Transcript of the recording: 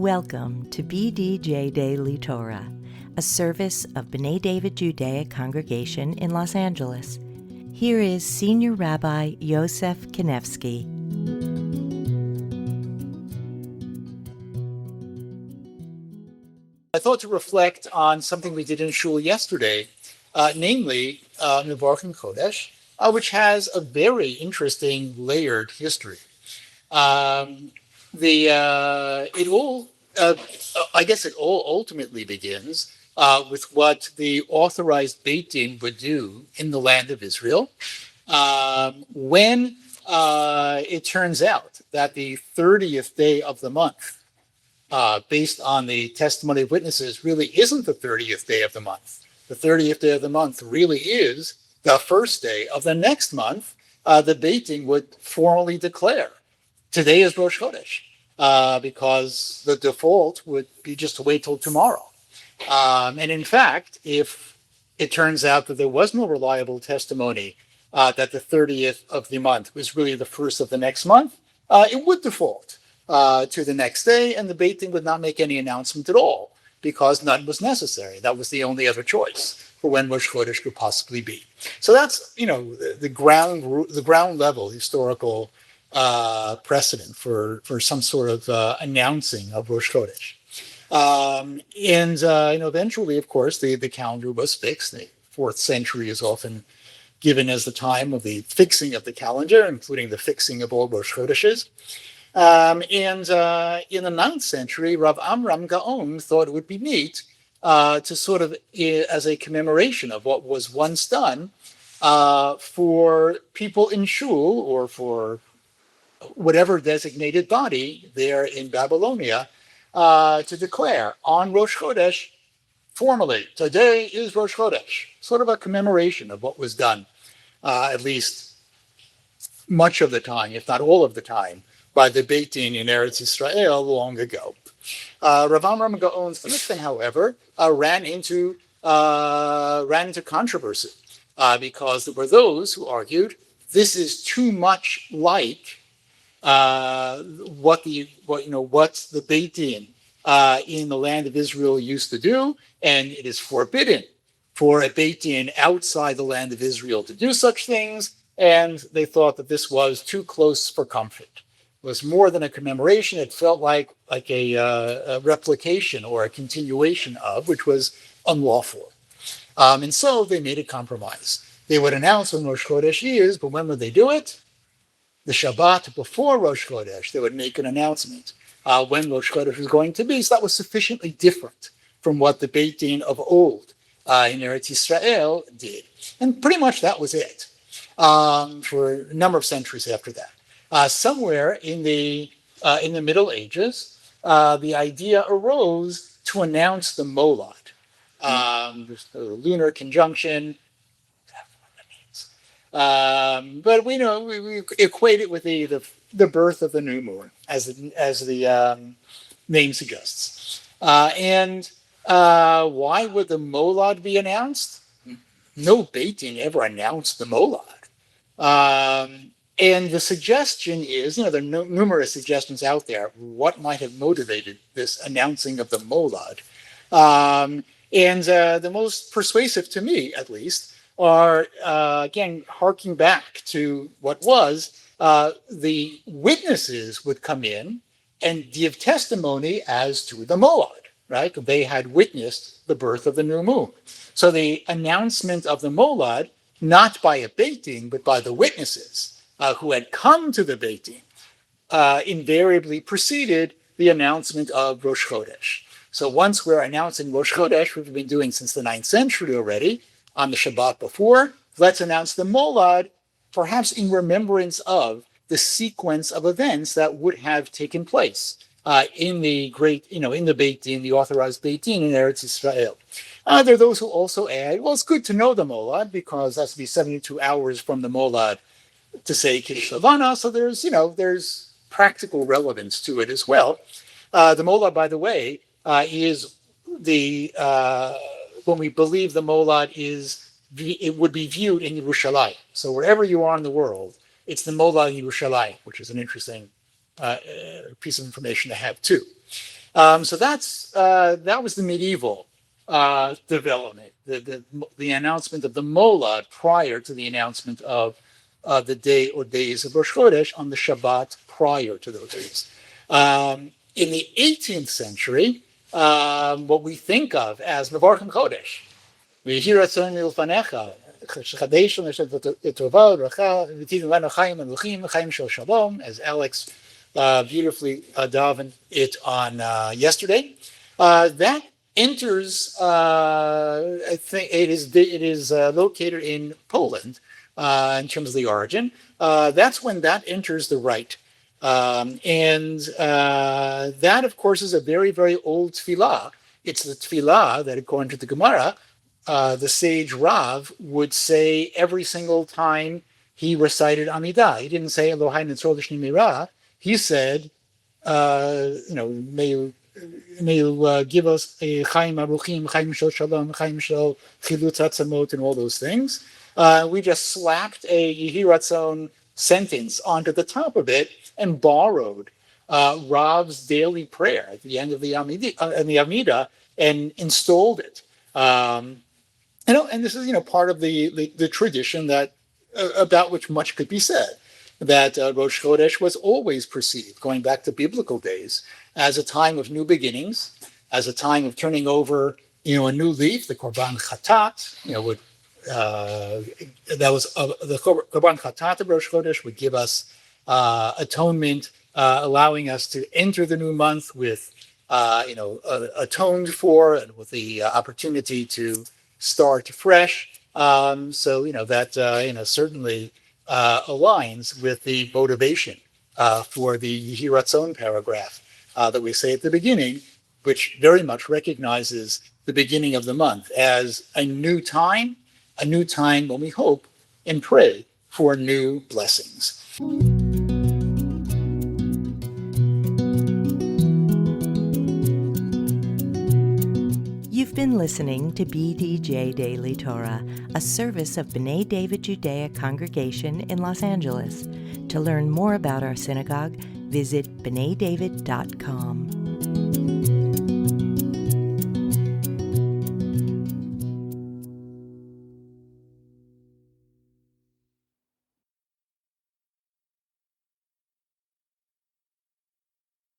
Welcome to BDJ Daily Torah, a service of B'nai David Judaic Congregation in Los Angeles. Here is Senior Rabbi Yosef Kanefsky. I thought to reflect on something we did in shul yesterday, namely Rosh Chodesh, which has a very interesting layered history. It all, I guess, it all ultimately begins with what the authorized Beit Din would do in the land of Israel when it turns out that the 30th day of the month, based on the testimony of witnesses, really isn't the 30th day of the month. The 30th day of the month really is the first day of the next month. The Beit Din would formally declare today is Rosh Chodesh, because the default would be just to wait till tomorrow. And in fact, if it turns out that there was no reliable testimony that the 30th of the month was really the first of the next month, it would default to the next day, and the Beit Din would not make any announcement at all because none was necessary. That was the only other choice for when Rosh Chodesh could possibly be. So that's the ground level historical precedent for some sort of announcing of Rosh Chodesh. Eventually, of course, the calendar was fixed. The 4th century is often given as the time of the fixing of the calendar, including the fixing of all Rosh Chodeshes. In the 9th century, Rav Amram Gaon thought it would be neat to sort of, as a commemoration of what was once done, for people in shul or for whatever designated body there in Babylonia to declare on Rosh Chodesh formally, today is Rosh Chodesh, sort of a commemoration of what was done, at least much of the time, if not all of the time, by the Beit Din in Eretz Israel long ago. Rav Amram Gaon's Mishnah, however, ran into controversy because there were those who argued this is too much like what the Beit Din in the land of Israel used to do, and it is forbidden for a Beit Din outside the land of Israel to do such things. And they thought that this was too close for comfort. It was more than a commemoration. It felt like a replication or a continuation of, which was unlawful. And so they made a compromise. They would announce when Rosh Chodesh is, but when would they do it? The Shabbat before Rosh Chodesh, they would make an announcement when Rosh Chodesh was going to be. So that was sufficiently different from what the Beit Din of old in Eretz Israel did. And pretty much that was it for a number of centuries after that. Somewhere in the Middle Ages, the idea arose to announce the Molad, the lunar conjunction. But we equate it with the birth of the new moon, as the name suggests. And why would the Molad be announced? No Beit Din ever announced the Molad. And the suggestion is, there are numerous suggestions out there, what might have motivated this announcing of the Molad. And the most persuasive to me, at least, are, again, harking back to what was, the witnesses would come in and give testimony as to the Molad, right? They had witnessed the birth of the new moon. So the announcement of the Molad, not by a Beit Din, but by the witnesses who had come to the Beit Din, invariably preceded the announcement of Rosh Chodesh. So once we're announcing Rosh Chodesh, which we've been doing since the 9th century already, on the Shabbat before, let's announce the Molad, perhaps in remembrance of the sequence of events that would have taken place in the great, in the Beit Din, the authorized Beit Din in Eretz Israel. There are those who also add, well, it's good to know the Molad because that's to be 72 hours from the Molad to say Kiddush Levana, so there's practical relevance to it as well. The Molad, by the way, is when we believe the Molad it would be viewed in Yerushalayim. So wherever you are in the world, it's the Molad Yerushalayim, which is an interesting piece of information to have too. So that was the medieval development, the announcement of the Molad prior to the announcement of the day or days of Rosh Chodesh on the Shabbat prior to those days. In the 18th century, what we think of as Mevarchim Chodesh, ויהי רצון מלפניך, שחדש לטובה וברכה, ותיתן לנו חיים ארוכים, חיים של shalom, as Alex beautifully davened it on yesterday. That enters, I think it is located in Poland in terms of the origin. That's when that enters the rite. And that, of course, is a very, very old tefillah. It's the tefillah that, according to the Gemara, the sage Rav would say every single time he recited Amidah. He didn't say Elohai Nitzor L'Shni Meirah. He said, may you give us a Chaim Aruchim, Chaim Shel Shalom, Chaim Shel Chilutz Atzamot, and all those things. We just slapped a Yehi Ratzon sentence onto the top of it and borrowed Rav's daily prayer at the end of the Amidah and installed it. And this is part of the tradition that about which much could be said, that Rosh Chodesh was always perceived, going back to biblical days, as a time of new beginnings, as a time of turning over a new leaf. The Korban Chatat, that was the Korban Chatat of Rosh Chodesh would give us atonement, allowing us to enter the new month with atoned for and with the opportunity to start fresh. So that certainly aligns with the motivation for the Yehi Ratzon paragraph that we say at the beginning, which very much recognizes the beginning of the month as a new time when we hope and pray for new blessings. You've been listening to BDJ Daily Torah, a service of B'nai David Judaic Congregation in Los Angeles. To learn more about our synagogue, visit b'naidavid.com.